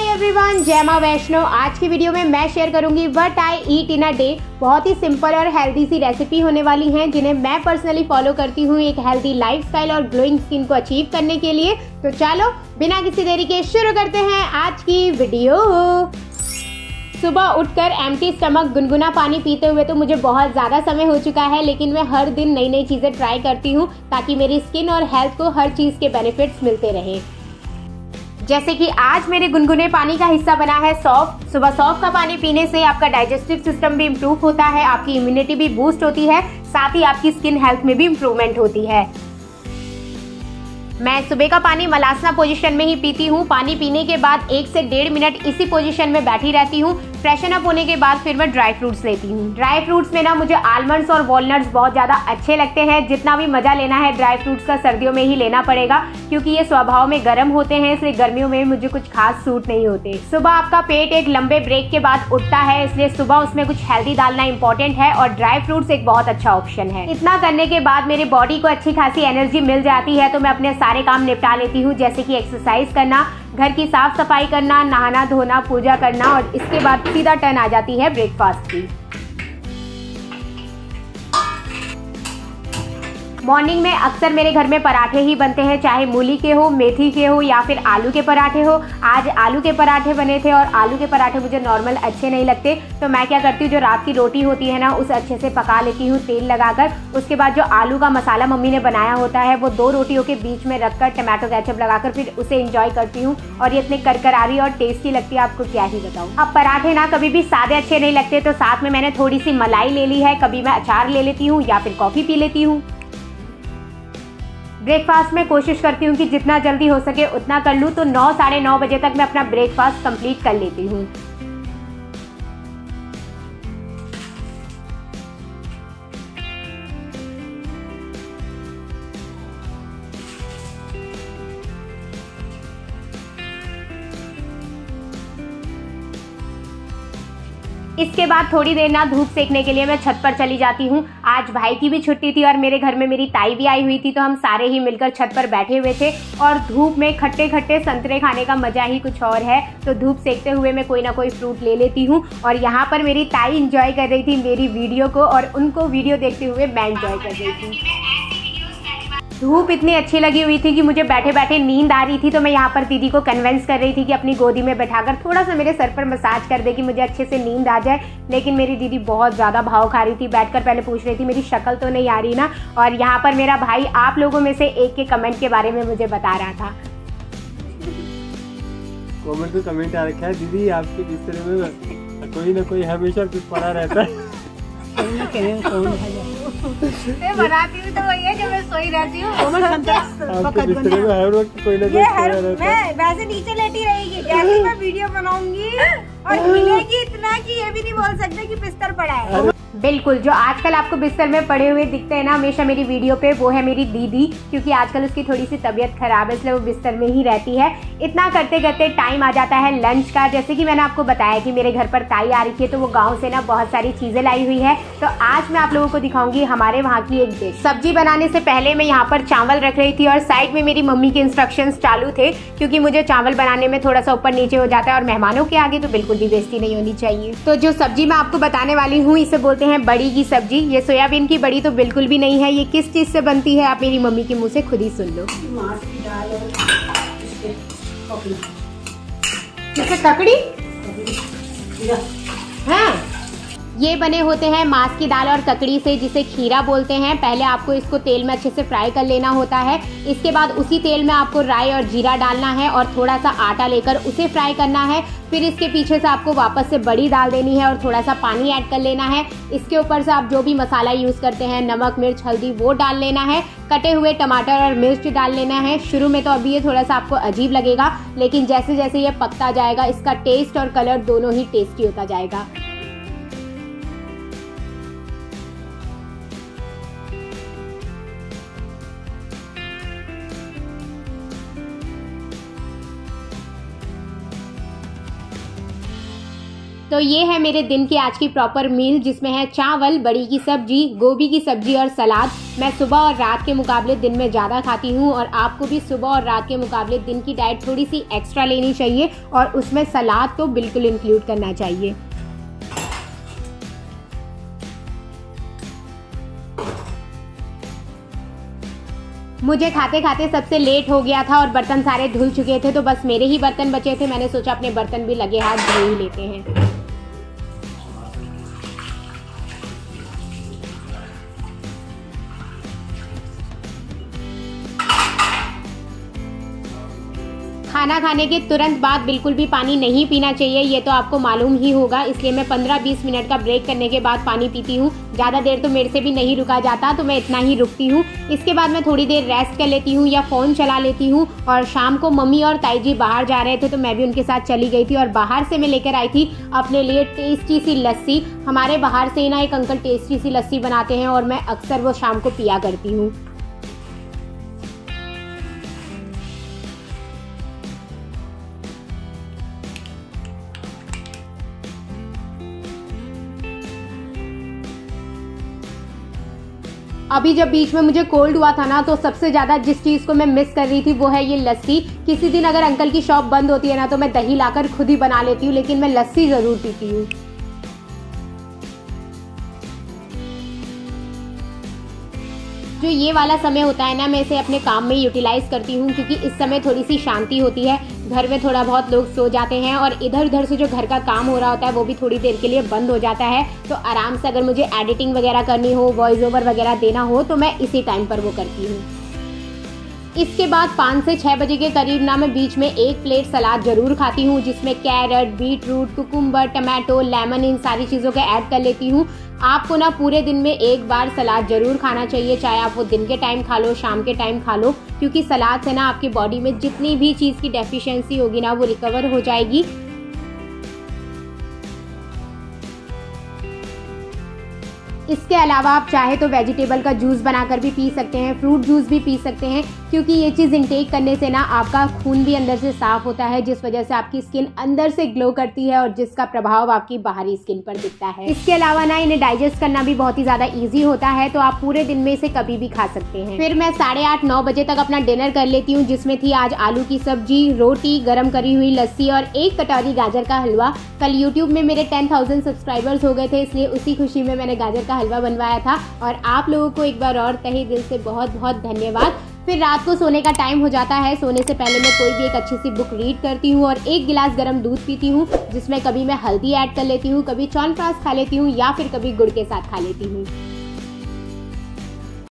Everyone, जय मां वैष्णो। आज की वीडियो में मैं शेयर करूंगी what I eat in a day. बहुत ही सिंपल और हेल्दी सी रेसिपी होने वाली हैं जिन्हें मैं पर्सनली फॉलो करती हूँ एक हेल्दी लाइफस्टाइल और ग्लोइंग स्किन को अचीव करने के लिए। तो चलो बिना किसी देरी के शुरू करते हैं आज की वीडियो। सुबह उठकर एम्प्टी स्टमक गुनगुना पानी पीते हुए तो मुझे बहुत ज़्यादा समय हो चुका है, लेकिन मैं हर दिन नई नई चीज़ें ट्राई करती हूँ ताकि मेरी स्किन और हेल्थ को हर चीज़ के बेनिफिट्स मिलते रहें। जैसे कि आज मेरे गुनगुने पानी का हिस्सा बना है सौंफ। सुबह सौंफ का पानी पीने से आपका डाइजेस्टिव सिस्टम भी इम्प्रूव होता है, आपकी इम्यूनिटी भी बूस्ट होती है, साथ ही आपकी स्किन हेल्थ में भी इम्प्रूवमेंट होती है। मैं सुबह का पानी मलासना पोजीशन में ही पीती हूँ। पानी पीने के बाद 1 से 1.5 मिनट इसी पोजीशन में बैठी रहती हूँ। फ्रेशन अप होने के बाद फिर मैं ड्राई फ्रूट्स लेती हूँ। ड्राई फ्रूट्स में ना मुझे आलमंड्स और वॉलनट्स बहुत ज़्यादा अच्छे लगते हैं। जितना भी मज़ा लेना है ड्राई फ्रूट्स का सर्दियों में ही लेना पड़ेगा, क्योंकि ये स्वभाव में गर्म होते हैं, इसलिए गर्मियों में मुझे कुछ खास सूट नहीं होते। सुबह आपका पेट एक लंबे ब्रेक के बाद उठता है, इसलिए सुबह उसमें कुछ हेल्दी डालना इंपॉर्टेंट है और ड्राई फ्रूट्स एक बहुत अच्छा ऑप्शन है। इतना करने के बाद मेरी बॉडी को अच्छी खासी एनर्जी मिल जाती है, तो मैं अपने सारे काम निपटा लेती हूँ, जैसे कि एक्सरसाइज करना, घर की साफ सफाई करना, नहाना धोना, पूजा करना, और इसके बाद सीधा टर्न आ जाती है ब्रेकफास्ट की। मॉर्निंग में अक्सर मेरे घर में पराठे ही बनते हैं, चाहे मूली के हो, मेथी के हो या फिर आलू के पराठे हो। आज आलू के पराठे बने थे और आलू के पराठे मुझे नॉर्मल अच्छे नहीं लगते, तो मैं क्या करती हूँ, जो रात की रोटी होती है ना, उसे अच्छे से पका लेती हूँ तेल लगाकर। उसके बाद जो आलू का मसाला मम्मी ने बनाया होता है वो 2 रोटियों के बीच में रखकर टमाटो केचप लगाकर फिर उसे एंजॉय करती हूँ, और ये इतने करकरारी और टेस्टी लगती है, आपको क्या ही बताऊँ। अब पराठे ना कभी भी सादे अच्छे नहीं लगते, तो साथ में मैंने थोड़ी सी मलाई ले ली है। कभी मैं अचार ले लेती हूँ या फिर कॉफ़ी पी लेती हूँ। ब्रेकफास्ट में कोशिश करती हूँ कि जितना जल्दी हो सके उतना कर लूँ, तो 9 साढ़े 9 बजे तक मैं अपना ब्रेकफास्ट कंप्लीट कर लेती हूँ। इसके बाद थोड़ी देर ना धूप सेकने के लिए मैं छत पर चली जाती हूँ। आज भाई की भी छुट्टी थी और मेरे घर में मेरी ताई भी आई हुई थी, तो हम सारे ही मिलकर छत पर बैठे हुए थे, और धूप में खट्टे खट्टे संतरे खाने का मजा ही कुछ और है। तो धूप सेकते हुए मैं कोई ना कोई फ्रूट ले लेती हूँ, और यहाँ पर मेरी ताई इंजॉय कर रही थी मेरी वीडियो को, और उनको वीडियो देखते हुए मैं इंजॉय कर रही थी। धूप इतनी अच्छी लगी हुई थी कि मुझे बैठे बैठे नींद आ रही थी, तो मैं यहाँ पर दीदी को कन्विंस कर रही थी कि अपनी गोदी में बैठाकर थोड़ा सा मेरे सर पर मसाज कर दे कि मुझे अच्छे से नींद आ जाए। लेकिन मेरी दीदी बहुत ज़्यादा भाव खा रही थी, बैठकर पहले पूछ रही थी मेरी शक्ल तो नहीं आ रही ना। और यहाँ पर मेरा भाई आप लोगों में से एक के कमेंट के बारे में मुझे बता रहा था। कमेंट आ रखा है, दीदी आपके बिस्तर में कोई ना कोई हमेशा कुछ पड़ा रहता है। मैं बनाती हूँ तो वही है कि मैं सोई रहती हूँ। मैं वैसे नीचे लेटी रहेगी, जैसे मैं वीडियो बनाऊंगी और मिलेगी इतना कि ये भी नहीं बोल सकते कि बिस्तर पड़ा है। बिल्कुल, जो आजकल आपको बिस्तर में पड़े हुए दिखते हैं ना हमेशा मेरी वीडियो पे, वो है मेरी दीदी, क्योंकि आजकल उसकी थोड़ी सी तबीयत खराब है, इसलिए वो बिस्तर में ही रहती है। इतना करते करते टाइम आ जाता है लंच का। जैसे कि मैंने आपको बताया कि मेरे घर पर ताई आ रही थी, तो वो गाँव से ना बहुत सारी चीज़ें लाई हुई है, तो आज मैं आप लोगों को दिखाऊंगी हमारे वहाँ की एक डिश। सब्जी बनाने से पहले मैं यहाँ पर चावल रख रही थी, और साइड में मेरी मम्मी के इंस्ट्रक्शंस चालू थे, क्योंकि मुझे चावल बनाने में थोड़ा सा ऊपर नीचे हो जाता है, और मेहमानों के आगे तो बिल्कुल भी बेइज्जती नहीं होनी चाहिए। तो जो सब्जी मैं आपको बताने वाली हूँ इसे बोलते हैं बड़ी की सब्जी। ये सोयाबीन की बड़ी तो बिल्कुल भी नहीं है। ये किस चीज से बनती है आप मेरी मम्मी के मुंह से खुद ही सुन लो। ककड़ी हाँ, ये बने होते हैं मांस की दाल और ककड़ी से, जिसे खीरा बोलते हैं। पहले आपको इसको तेल में अच्छे से फ्राई कर लेना होता है। इसके बाद उसी तेल में आपको राई और जीरा डालना है, और थोड़ा सा आटा लेकर उसे फ्राई करना है। फिर इसके पीछे से आपको वापस से बड़ी डाल देनी है, और थोड़ा सा पानी ऐड कर लेना है। इसके ऊपर से आप जो भी मसाला यूज़ करते हैं, नमक मिर्च हल्दी, वो डाल लेना है। कटे हुए टमाटर और मिर्च डाल लेना है। शुरू में तो अभी ये थोड़ा सा आपको अजीब लगेगा, लेकिन जैसे जैसे ये पकता जाएगा इसका टेस्ट और कलर दोनों ही टेस्टी होता जाएगा। तो ये है मेरे दिन की आज की प्रॉपर मील, जिसमें है चावल, बड़ी की सब्जी, गोभी की सब्जी और सलाद। मैं सुबह और रात के मुकाबले दिन में ज़्यादा खाती हूँ और आपको भी सुबह और रात के मुकाबले दिन की डाइट थोड़ी सी एक्स्ट्रा लेनी चाहिए और उसमें सलाद तो बिल्कुल इंक्लूड करना चाहिए। मुझे खाते खाते सबसे लेट हो गया था और बर्तन सारे धुल चुके थे, तो बस मेरे ही बर्तन बचे थे। मैंने सोचा अपने बर्तन भी लगे हाथ धो ही लेते हैं। खाना खाने के तुरंत बाद बिल्कुल भी पानी नहीं पीना चाहिए, ये तो आपको मालूम ही होगा, इसलिए मैं 15-20 मिनट का ब्रेक करने के बाद पानी पीती हूँ। ज़्यादा देर तो मेरे से भी नहीं रुका जाता, तो मैं इतना ही रुकती हूँ। इसके बाद मैं थोड़ी देर रेस्ट कर लेती हूँ या फ़ोन चला लेती हूँ। और शाम को मम्मी और ताई जी बाहर जा रहे थे, तो मैं भी उनके साथ चली गई थी और बाहर से मैं लेकर आई थी अपने लिए टेस्टी सी लस्सी। हमारे बाहर से ही ना एक अंकल टेस्टी सी लस्सी बनाते हैं और मैं अक्सर वो शाम को पिया करती हूँ। अभी जब बीच में मुझे कोल्ड हुआ था ना, तो सबसे ज़्यादा जिस चीज़ को मैं मिस कर रही थी वो है ये लस्सी। किसी दिन अगर अंकल की शॉप बंद होती है ना, तो मैं दही लाकर खुद ही बना लेती हूँ, लेकिन मैं लस्सी ज़रूर पीती हूँ। जो ये वाला समय होता है ना, मैं इसे अपने काम में यूटिलाइज करती हूँ, क्योंकि इस समय थोड़ी सी शांति होती है। घर में थोड़ा बहुत लोग सो जाते हैं और इधर उधर से जो घर का काम हो रहा होता है वो भी थोड़ी देर के लिए बंद हो जाता है। तो आराम से अगर मुझे एडिटिंग वगैरह करनी हो, वॉइस ओवर वगैरह देना हो, तो मैं इसी टाइम पर वो करती हूँ। इसके बाद 5 से 6 बजे के करीब ना मैं बीच में एक प्लेट सलाद ज़रूर खाती हूँ, जिसमें carrot, beetroot, cucumber, tomato, lemon, इन सारी चीज़ों को ऐड कर लेती हूँ। आपको ना पूरे दिन में एक बार सलाद ज़रूर खाना चाहिए, चाहे आप वो दिन के टाइम खा लो, शाम के टाइम खा लो, क्योंकि सलाद से ना आपकी बॉडी में जितनी भी चीज़ की डेफिशिएंसी होगी ना, वो रिकवर हो जाएगी। इसके अलावा आप चाहे तो वेजिटेबल का जूस बनाकर भी पी सकते हैं, फ्रूट जूस भी पी सकते हैं, क्योंकि ये चीज़ इंटेक करने से ना आपका खून भी अंदर से साफ होता है, जिस वजह से आपकी स्किन अंदर से ग्लो करती है और जिसका प्रभाव आपकी बाहरी स्किन पर दिखता है। इसके अलावा ना इन्हें डाइजेस्ट करना भी बहुत ही ज़्यादा ईजी होता है, तो आप पूरे दिन में इसे कभी भी खा सकते हैं। फिर मैं 8:30-9 बजे तक अपना डिनर कर लेती हूँ, जिसमें थी आज आलू की सब्जी, रोटी, गर्म करी हुई लस्सी और एक कटोरी गाजर का हलवा। कल यूट्यूब में मेरे 10,000 सब्सक्राइबर्स हो गए थे, इसलिए उसी खुशी में मैंने गाजर का हलवा बनवाया था। और आप लोगों को एक बार और तहे दिल से बहुत बहुत धन्यवाद। फिर रात को सोने का टाइम हो जाता है। सोने से पहले मैं कोई भी एक अच्छी सी बुक रीड करती हूँ और 1 गिलास गर्म दूध पीती हूँ, जिसमें कभी मैं हल्दी ऐड कर लेती हूँ, कभी च्यवनप्राश खा लेती हूँ या फिर कभी गुड़ के साथ खा लेती हूँ।